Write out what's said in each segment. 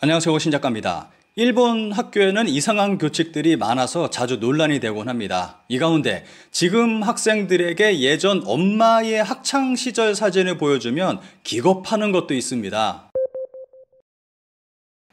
안녕하세요, 신작가입니다. 일본 학교에는 이상한 교칙들이 많아서 자주 논란이 되곤 합니다. 이 가운데 지금 학생들에게 예전 엄마의 학창시절 사진을 보여주면 기겁하는 것도 있습니다.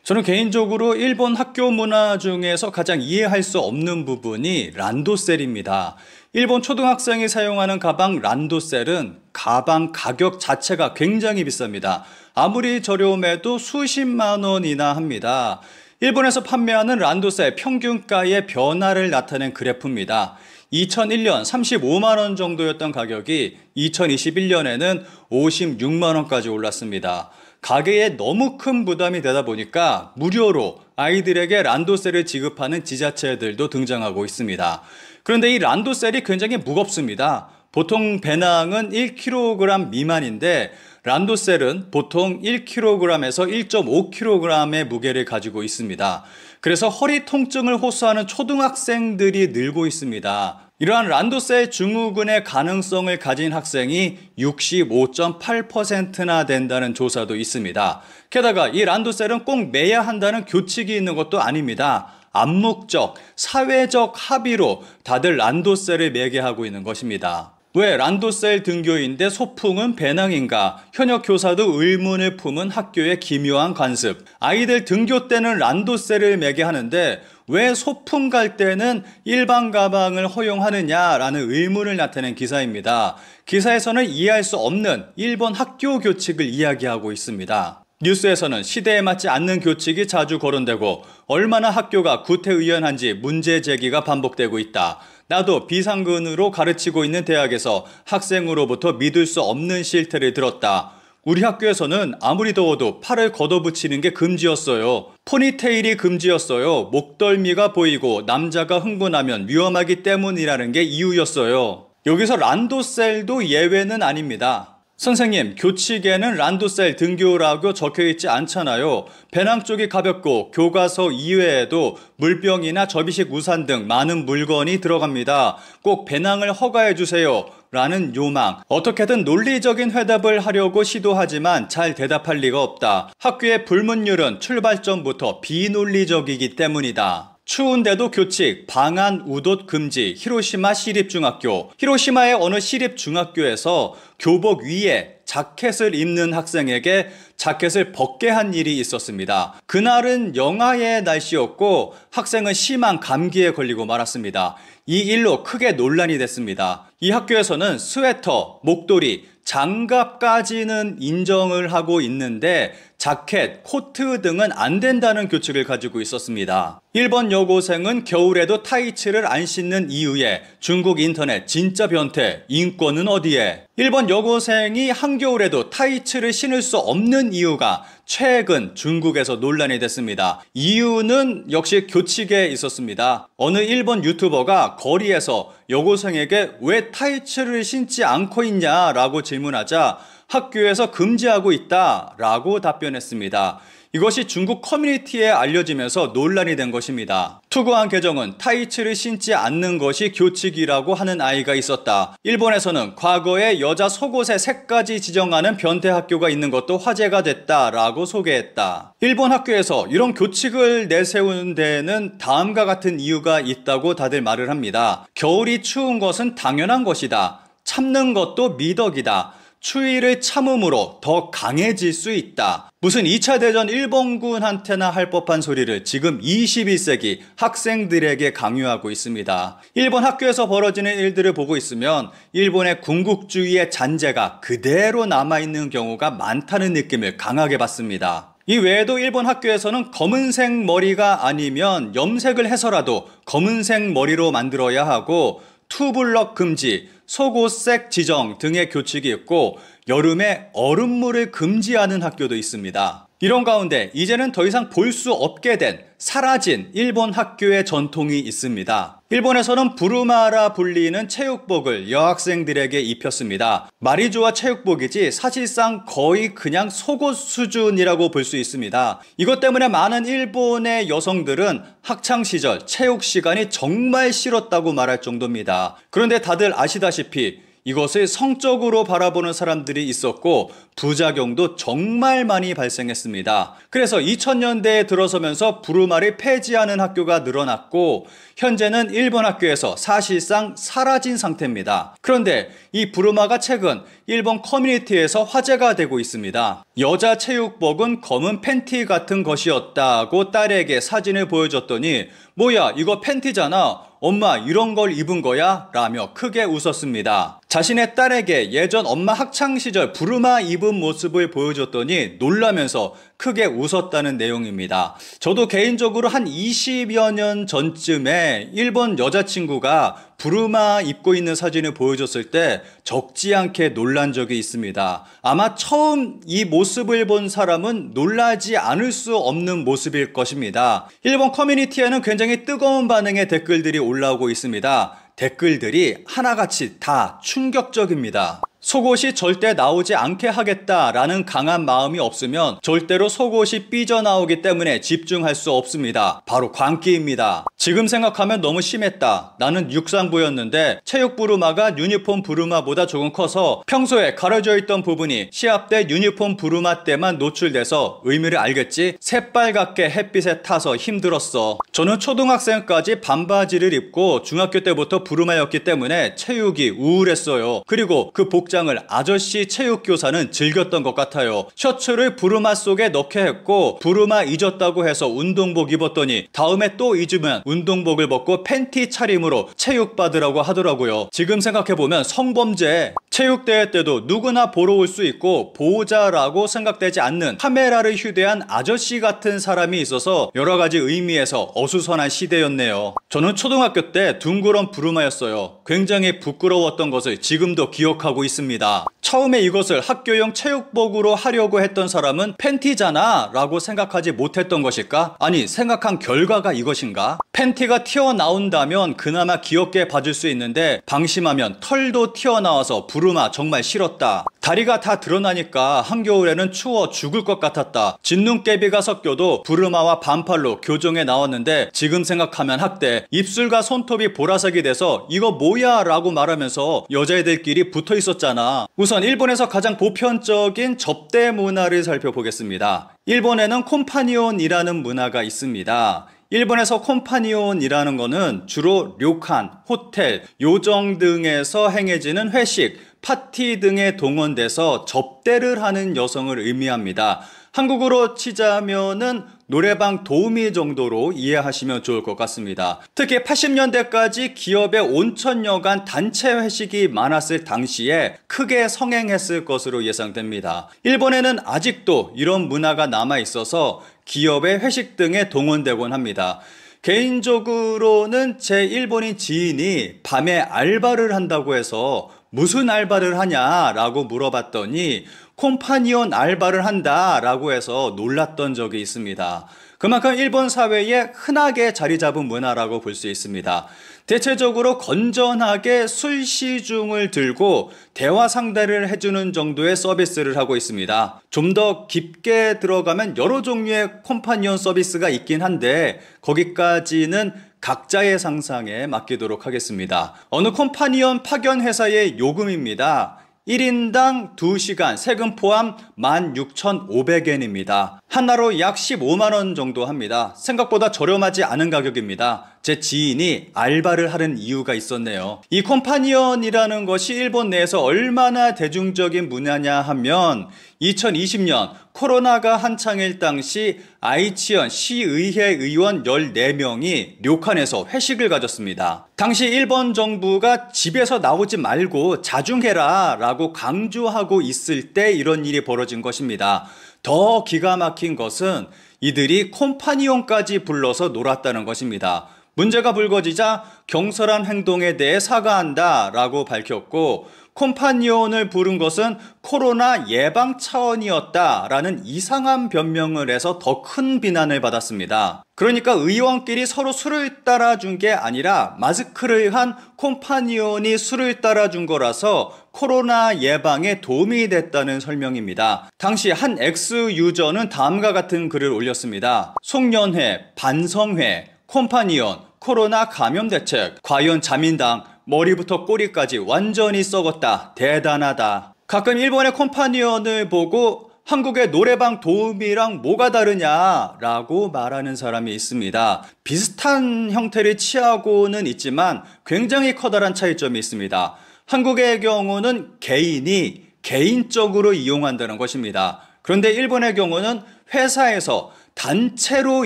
저는 개인적으로 일본 학교 문화 중에서 가장 이해할 수 없는 부분이 란도셀입니다. 일본 초등학생이 사용하는 가방 란도셀은 가방 가격 자체가 굉장히 비쌉니다. 아무리 저렴해도 수십만 원이나 합니다. 일본에서 판매하는 란도셀 평균가의 변화를 나타낸 그래프입니다. 2001년 35만 원 정도였던 가격이 2021년에는 56만 원까지 올랐습니다. 가게에 너무 큰 부담이 되다 보니까 무료로 아이들에게 란도셀을 지급하는 지자체들도 등장하고 있습니다. 그런데 이 란도셀이 굉장히 무겁습니다. 보통 배낭은 1kg 미만인데 란도셀은 보통 1kg에서 1.5kg의 무게를 가지고 있습니다. 그래서 허리 통증을 호소하는 초등학생들이 늘고 있습니다. 이러한 란도셀 증후군의 가능성을 가진 학생이 65.8%나 된다는 조사도 있습니다. 게다가 이 란도셀은 꼭 매야 한다는 교칙이 있는 것도 아닙니다. 암묵적, 사회적 합의로 다들 란도셀을 매게 하고 있는 것입니다. 왜 란도셀 등교인데 소풍은 배낭인가? 현역 교사도 의문을 품은 학교의 기묘한 관습. 아이들 등교 때는 란도셀을 매게 하는데 왜 소풍 갈 때는 일반 가방을 허용하느냐라는 의문을 나타낸 기사입니다. 기사에서는 이해할 수 없는 일본 학교 교칙을 이야기하고 있습니다. 뉴스에서는 시대에 맞지 않는 교칙이 자주 거론되고 얼마나 학교가 구태의연한지 문제 제기가 반복되고 있다. 나도 비상근으로 가르치고 있는 대학에서 학생으로부터 믿을 수 없는 실태를 들었다. 우리 학교에서는 아무리 더워도 팔을 걷어붙이는 게 금지였어요. 포니테일이 금지였어요. 목덜미가 보이고 남자가 흥분하면 위험하기 때문이라는 게 이유였어요. 여기서 란도셀도 예외는 아닙니다. 선생님, 교칙에는 란도셀 등교라고 적혀있지 않잖아요. 배낭 쪽이 가볍고 교과서 이외에도 물병이나 접이식 우산 등 많은 물건이 들어갑니다. 꼭 배낭을 허가해주세요. 라는 요망. 어떻게든 논리적인 회답을 하려고 시도하지만 잘 대답할 리가 없다. 학교의 불문율은 출발점부터 비논리적이기 때문이다. 추운데도 교칙, 방한 우옷 금지, 히로시마 시립중학교. 히로시마의 어느 시립중학교에서 교복 위에 자켓을 입는 학생에게 자켓을 벗게 한 일이 있었습니다. 그날은 영하의 날씨였고 학생은 심한 감기에 걸리고 말았습니다. 이 일로 크게 논란이 됐습니다. 이 학교에서는 스웨터, 목도리, 장갑까지는 인정을 하고 있는데 자켓, 코트 등은 안 된다는 교칙을 가지고 있었습니다. 일본 여고생은 겨울에도 타이츠를 안 신는 이유에 중국 인터넷 진짜 변태, 인권은 어디에? 일본 여고생이 한겨울에도 타이츠를 신을 수 없는 이유가 최근 중국에서 논란이 됐습니다. 이유는 역시 교칙에 있었습니다. 어느 일본 유튜버가 거리에서 여고생에게 왜 타이츠를 신지 않고 있냐라고 질문하자 학교에서 금지하고 있다라고 답변했습니다. 이것이 중국 커뮤니티에 알려지면서 논란이 된 것입니다. 투고한 계정은 타이츠를 신지 않는 것이 교칙이라고 하는 아이가 있었다. 일본에서는 과거에 여자 속옷의 색까지 지정하는 변태 학교가 있는 것도 화제가 됐다라고 소개했다. 일본 학교에서 이런 교칙을 내세우는 데에는 다음과 같은 이유가 있다고 다들 말을 합니다. 겨울이 추운 것은 당연한 것이다. 참는 것도 미덕이다. 추위를 참음으로 더 강해질 수 있다. 무슨 2차 대전 일본군한테나 할 법한 소리를 지금 21세기 학생들에게 강요하고 있습니다. 일본 학교에서 벌어지는 일들을 보고 있으면 일본의 군국주의의 잔재가 그대로 남아있는 경우가 많다는 느낌을 강하게 받습니다. 이 외에도 일본 학교에서는 검은색 머리가 아니면 염색을 해서라도 검은색 머리로 만들어야 하고 투블럭 금지, 속옷색 지정 등의 교칙이 있고 여름에 얼음물을 금지하는 학교도 있습니다. 이런 가운데 이제는 더 이상 볼 수 없게 된 사라진 일본 학교의 전통이 있습니다. 일본에서는 부루마라 불리는 체육복을 여학생들에게 입혔습니다. 말이 좋아 체육복이지 사실상 거의 그냥 속옷 수준이라고 볼 수 있습니다. 이것 때문에 많은 일본의 여성들은 학창시절 체육 시간이 정말 싫었다고 말할 정도입니다. 그런데 다들 아시다시피 이것을 성적으로 바라보는 사람들이 있었고 부작용도 정말 많이 발생했습니다. 그래서 2000년대에 들어서면서 부루마를 폐지하는 학교가 늘어났고 현재는 일본 학교에서 사실상 사라진 상태입니다. 그런데 이 부루마가 최근 일본 커뮤니티에서 화제가 되고 있습니다. 여자 체육복은 검은 팬티 같은 것이었다고 딸에게 사진을 보여줬더니 뭐야 이거 팬티잖아. 엄마 이런 걸 입은 거야? 라며 크게 웃었습니다. 자신의 딸에게 예전 엄마 학창시절 부루마 입은 모습을 보여줬더니 놀라면서 크게 웃었다는 내용입니다. 저도 개인적으로 한 20여 년 전쯤에 일본 여자친구가 부루마 입고 있는 사진을 보여줬을 때 적지 않게 놀란 적이 있습니다. 아마 처음 이 모습을 본 사람은 놀라지 않을 수 없는 모습일 것입니다. 일본 커뮤니티에는 굉장히 뜨거운 반응의 댓글들이 올라오고 있습니다. 댓글들이 하나같이 다 충격적입니다. 속옷이 절대 나오지 않게 하겠다라는 강한 마음이 없으면 절대로 속옷이 삐져나오기 때문에 집중할 수 없습니다. 바로 광기입니다. 지금 생각하면 너무 심했다. 나는 육상부였는데 체육 부루마가 유니폼 부루마보다 조금 커서 평소에 가려져 있던 부분이 시합 때 유니폼 부루마 때만 노출돼서 의미를 알겠지? 새빨갛게 햇빛에 타서 힘들었어. 저는 초등학생까지 반바지를 입고 중학교 때부터 부루마였기 때문에 체육이 우울했어요. 그리고 그 복장을 아저씨 체육교사는 즐겼던 것 같아요. 셔츠를 부루마 속에 넣게 했고 부루마 잊었다고 해서 운동복 입었더니 다음에 또 잊으면 운동복을 벗고 팬티 차림으로 체육받으라고 하더라고요. 지금 생각해보면 성범죄. 체육대회 때도 누구나 보러 올 수 있고 보호자라고 생각되지 않는 카메라를 휴대한 아저씨 같은 사람이 있어서 여러가지 의미에서 어수선한 시대였네요. 저는 초등학교 때 둥그런 부루마였어요. 굉장히 부끄러웠던 것을 지금도 기억하고 있습니다. 처음에 이것을 학교용 체육복으로 하려고 했던 사람은 팬티잖아 라고 생각하지 못했던 것일까? 아니 생각한 결과가 이것인가? 팬티가 튀어나온다면 그나마 귀엽게 봐줄 수 있는데 방심하면 털도 튀어나와서 부루마 정말 싫었다. 다리가 다 드러나니까 한겨울에는 추워 죽을 것 같았다. 진눈깨비가 섞여도 부루마와 반팔로 교정에 나왔는데 지금 생각하면 학대. 입술과 손톱이 보라색이 돼서 이거 뭐야 라고 말하면서 여자애들끼리 붙어 있었잖아. 우선 일본에서 가장 보편적인 접대 문화를 살펴보겠습니다. 일본에는 콤파니온이라는 문화가 있습니다. 일본에서 콤파니온이라는 거는 주로 료칸, 호텔, 요정 등에서 행해지는 회식, 파티 등에 동원돼서 접대를 하는 여성을 의미합니다. 한국어로 치자면은 노래방 도우미 정도로 이해하시면 좋을 것 같습니다. 특히 80년대까지 기업의 온천여관 단체 회식이 많았을 당시에 크게 성행했을 것으로 예상됩니다. 일본에는 아직도 이런 문화가 남아 있어서 기업의 회식 등에 동원되곤 합니다. 개인적으로는 제 일본인 지인이 밤에 알바를 한다고 해서 무슨 알바를 하냐라고 물어봤더니 콤파니온 알바를 한다라고 해서 놀랐던 적이 있습니다. 그만큼 일본 사회에 흔하게 자리 잡은 문화라고 볼 수 있습니다. 대체적으로 건전하게 술 시중을 들고 대화 상대를 해주는 정도의 서비스를 하고 있습니다. 좀 더 깊게 들어가면 여러 종류의 콤파니온 서비스가 있긴 한데 거기까지는 각자의 상상에 맡기도록 하겠습니다. 어느 콤파니온 파견 회사의 요금입니다. 1인당 2시간 세금 포함 16,500엔입니다. 하나로 약 15만원 정도 합니다. 생각보다 저렴하지 않은 가격입니다. 제 지인이 알바를 하는 이유가 있었네요. 이 콤파니언이라는 것이 일본 내에서 얼마나 대중적인 문화냐 하면 2020년 코로나가 한창일 당시 아이치현 시의회 의원 14명이 료칸에서 회식을 가졌습니다. 당시 일본 정부가 집에서 나오지 말고 자중해라 라고 강조하고 있을 때 이런 일이 벌어진 것입니다. 더 기가 막힌 것은 이들이 콤파니온까지 불러서 놀았다는 것입니다. 문제가 불거지자 경솔한 행동에 대해 사과한다 라고 밝혔고 콤파니온을 부른 것은 코로나 예방 차원이었다라는 이상한 변명을 해서 더 큰 비난을 받았습니다. 그러니까 의원끼리 서로 술을 따라준 게 아니라 마스크를 한 콤파니온이 술을 따라준 거라서 코로나 예방에 도움이 됐다는 설명입니다. 당시 한 X 유저는 다음과 같은 글을 올렸습니다. 송년회, 반성회, 콤파니온, 코로나 감염 대책, 과연 자민당, 머리부터 꼬리까지 완전히 썩었다. 대단하다. 가끔 일본의 콤파니언을 보고 한국의 노래방 도우미랑 뭐가 다르냐라고 말하는 사람이 있습니다. 비슷한 형태를 취하고는 있지만 굉장히 커다란 차이점이 있습니다. 한국의 경우는 개인이 개인적으로 이용한다는 것입니다. 그런데 일본의 경우는 회사에서 단체로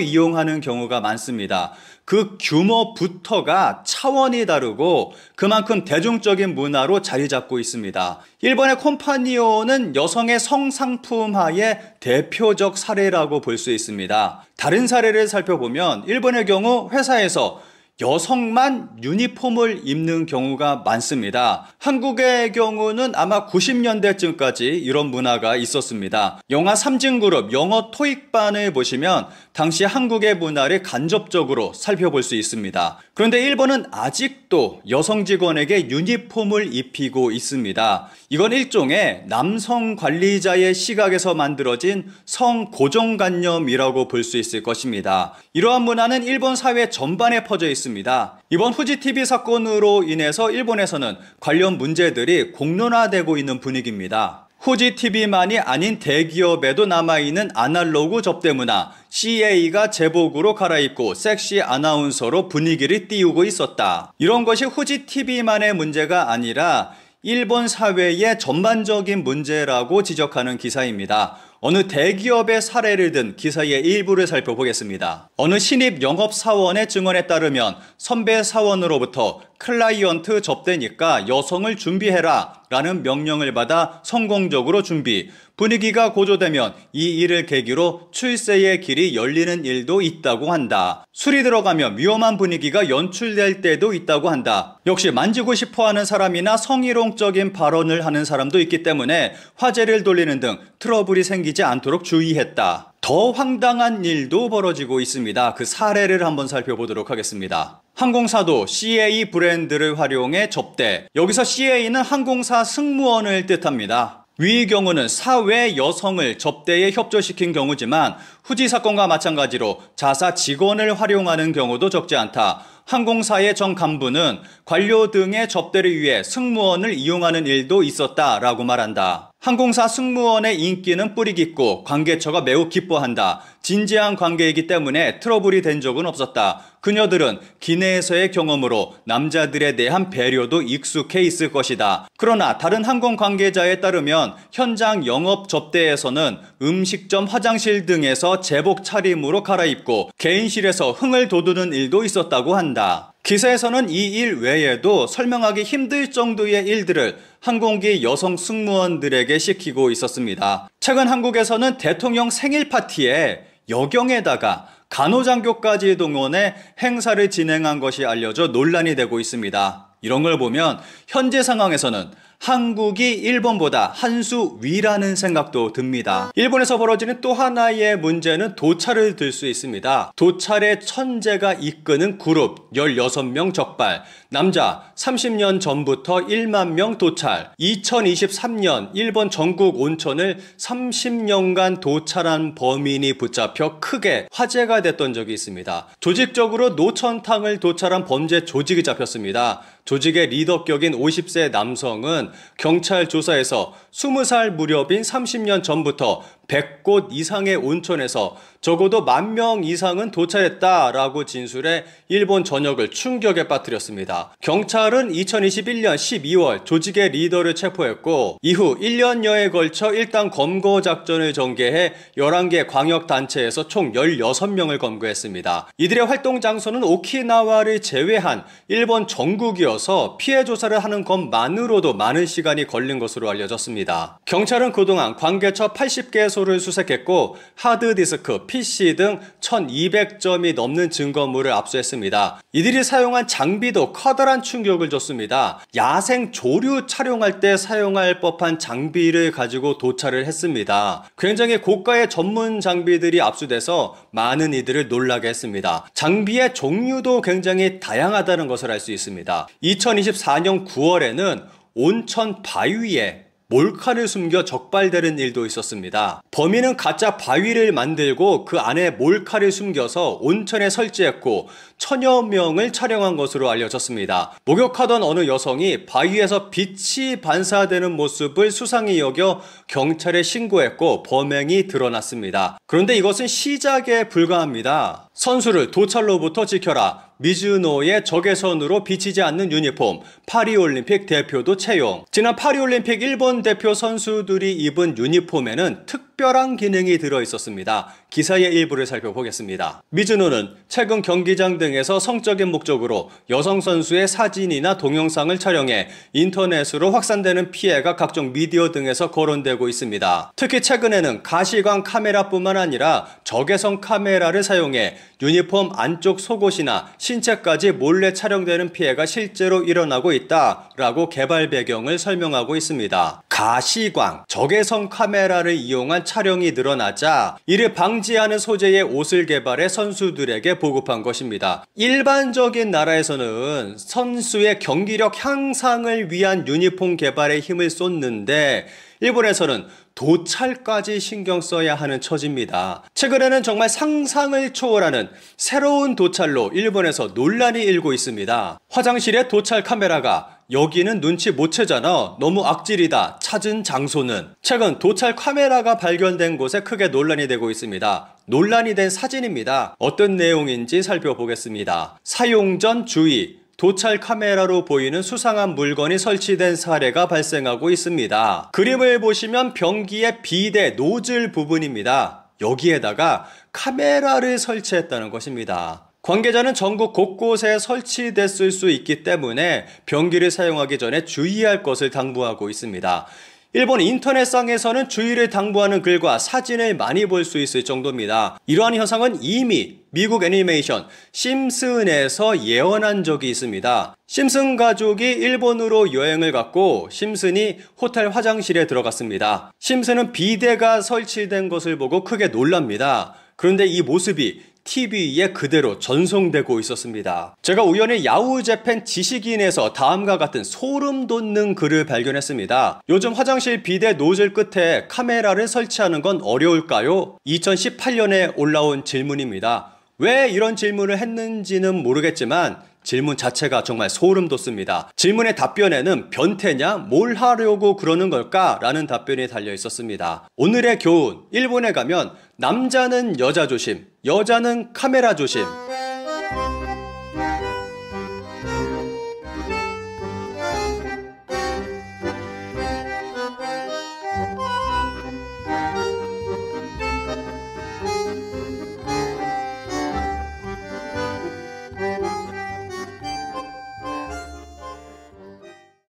이용하는 경우가 많습니다. 그 규모부터가 차원이 다르고 그만큼 대중적인 문화로 자리 잡고 있습니다. 일본의 콤파니오는 여성의 성상품화의 대표적 사례라고 볼 수 있습니다. 다른 사례를 살펴보면 일본의 경우 회사에서 여성만 유니폼을 입는 경우가 많습니다. 한국의 경우는 아마 90년대쯤까지 이런 문화가 있었습니다. 영화 삼진그룹 영어 토익반을 보시면 당시 한국의 문화를 간접적으로 살펴볼 수 있습니다. 그런데 일본은 아직도 여성 직원에게 유니폼을 입히고 있습니다. 이건 일종의 남성 관리자의 시각에서 만들어진 성고정관념이라고 볼 수 있을 것입니다. 이러한 문화는 일본 사회 전반에 퍼져 있습니다. 이번 후지TV 사건으로 인해서 일본에서는 관련 문제들이 공론화되고 있는 분위기입니다. 후지TV만이 아닌 대기업에도 남아있는 아날로그 접대 문화, CA가 제복으로 갈아입고 섹시 아나운서로 분위기를 띄우고 있었다. 이런 것이 후지TV만의 문제가 아니라 일본 사회의 전반적인 문제라고 지적하는 기사입니다. 어느 대기업의 사례를 든 기사의 일부를 살펴보겠습니다. 어느 신입 영업사원의 증언에 따르면 선배 사원으로부터 클라이언트 접대니까 여성을 준비해라 라는 명령을 받아 성공적으로 준비. 분위기가 고조되면 이 일을 계기로 출세의 길이 열리는 일도 있다고 한다. 술이 들어가면 위험한 분위기가 연출될 때도 있다고 한다. 역시 만지고 싶어하는 사람이나 성희롱적인 발언을 하는 사람도 있기 때문에 화제를 돌리는 등 트러블이 생기지 않도록 주의했다. 더 황당한 일도 벌어지고 있습니다. 그 사례를 한번 살펴보도록 하겠습니다. 항공사도 CA 브랜드를 활용해 접대. 여기서 CA는 항공사 승무원을 뜻합니다. 위 경우는 사외 여성을 접대에 협조시킨 경우지만 후지 사건과 마찬가지로 자사 직원을 활용하는 경우도 적지 않다. 항공사의 정 간부는 관료 등의 접대를 위해 승무원을 이용하는 일도 있었다라고 말한다. 항공사 승무원의 인기는 뿌리 깊고 관계처가 매우 기뻐한다. 진지한 관계이기 때문에 트러블이 된 적은 없었다. 그녀들은 기내에서의 경험으로 남자들에 대한 배려도 익숙해 있을 것이다. 그러나 다른 항공 관계자에 따르면 현장 영업 접대에서는 음식점, 화장실 등에서 제복 차림으로 갈아입고 개인실에서 흥을 돋우는 일도 있었다고 한다. 기사에서는 이 일 외에도 설명하기 힘들 정도의 일들을 항공기 여성 승무원들에게 시키고 있었습니다. 최근 한국에서는 대통령 생일 파티에 여경에다가 간호장교까지 동원해 행사를 진행한 것이 알려져 논란이 되고 있습니다. 이런 걸 보면 현재 상황에서는 한국이 일본보다 한 수 위라는 생각도 듭니다. 일본에서 벌어지는 또 하나의 문제는 도찰을 들 수 있습니다. 도찰의 천재가 이끄는 그룹 16명 적발. 남자 30년 전부터 1만 명 도찰. 2023년 일본 전국 온천을 30년간 도찰한 범인이 붙잡혀 크게 화제가 됐던 적이 있습니다. 조직적으로 노천탕을 도찰한 범죄 조직이 잡혔습니다. 조직의 리더격인 50세 남성은 경찰 조사에서 20살 무렵인 30년 전부터 100곳 이상의 온천에서 적어도 10,000명 이상은 도찰했다라고 진술해 일본 전역을 충격에 빠뜨렸습니다. 경찰은 2021년 12월 조직의 리더를 체포했고 이후 1년여에 걸쳐 일단 검거 작전을 전개해 11개 광역단체에서 총 16명을 검거했습니다. 이들의 활동 장소는 오키나와를 제외한 일본 전국이어서 피해 조사를 하는 것만으로도 많은 시간이 걸린 것으로 알려졌습니다. 경찰은 그동안 관계처 80개소를 수색했고 하드디스크, PC 등 1200점이 넘는 증거물을 압수했습니다. 이들이 사용한 장비도 커다란 충격을 줬습니다. 야생 조류 촬영할 때 사용할 법한 장비를 가지고 도찰을 했습니다. 굉장히 고가의 전문 장비들이 압수돼서 많은 이들을 놀라게 했습니다. 장비의 종류도 굉장히 다양하다는 것을 알 수 있습니다. 2024년 9월에는 온천 바위에 몰카를 숨겨 적발되는 일도 있었습니다. 범인은 가짜 바위를 만들고 그 안에 몰카를 숨겨서 온천에 설치했고 천여 명을 촬영한 것으로 알려졌습니다. 목욕하던 어느 여성이 바위에서 빛이 반사되는 모습을 수상히 여겨 경찰에 신고했고 범행이 드러났습니다. 그런데 이것은 시작에 불과합니다. 선수를 도찰로부터 지켜라. 미즈노의 적외선으로 비치지 않는 유니폼, 파리올림픽 대표도 채용. 지난 파리올림픽 일본 대표 선수들이 입은 유니폼에는 특별한 기능이 들어있었습니다. 기사의 일부를 살펴보겠습니다. 미즈노는 최근 경기장 등에서 성적인 목적으로 여성 선수의 사진이나 동영상을 촬영해 인터넷으로 확산되는 피해가 각종 미디어 등에서 거론되고 있습니다. 특히 최근에는 가시광 카메라뿐만 아니라 적외선 카메라를 사용해 유니폼 안쪽 속옷이나 신체까지 몰래 촬영되는 피해가 실제로 일어나고 있다라고 개발 배경을 설명하고 있습니다. 가시광, 적외선 카메라를 이용한 촬영이 늘어나자 이를 방지하는 소재의 옷을 개발해 선수들에게 보급한 것입니다. 일반적인 나라에서는 선수의 경기력 향상을 위한 유니폼 개발에 힘을 쏟는데 일본에서는 도찰까지 신경 써야 하는 처지입니다. 최근에는 정말 상상을 초월하는 새로운 도찰로 일본에서 논란이 일고 있습니다. 화장실에 도찰 카메라가 여기는 눈치 못 채잖아. 너무 악질이다. 찾은 장소는. 최근 도찰 카메라가 발견된 곳에 크게 논란이 되고 있습니다. 논란이 된 사진입니다. 어떤 내용인지 살펴보겠습니다. 사용 전 주의. 도찰 카메라로 보이는 수상한 물건이 설치된 사례가 발생하고 있습니다. 그림을 보시면 변기의 비대 노즐 부분입니다. 여기에다가 카메라를 설치했다는 것입니다. 관계자는 전국 곳곳에 설치됐을 수 있기 때문에 변기를 사용하기 전에 주의할 것을 당부하고 있습니다. 일본 인터넷상에서는 주의를 당부하는 글과 사진을 많이 볼 수 있을 정도입니다. 이러한 현상은 이미 미국 애니메이션 심슨에서 예언한 적이 있습니다. 심슨 가족이 일본으로 여행을 갔고 심슨이 호텔 화장실에 들어갔습니다. 심슨은 비데가 설치된 것을 보고 크게 놀랍니다. 그런데 이 모습이 TV에 그대로 전송되고 있었습니다. 제가 우연히 야후재팬 지식인에서 다음과 같은 소름 돋는 글을 발견했습니다. 요즘 화장실 비데 노즐 끝에 카메라를 설치하는 건 어려울까요? 2018년에 올라온 질문입니다. 왜 이런 질문을 했는지는 모르겠지만 질문 자체가 정말 소름 돋습니다. 질문의 답변에는 변태냐? 뭘 하려고 그러는 걸까? 라는 답변이 달려 있었습니다. 오늘의 교훈, 일본에 가면 남자는 여자 조심, 여자는 카메라 조심.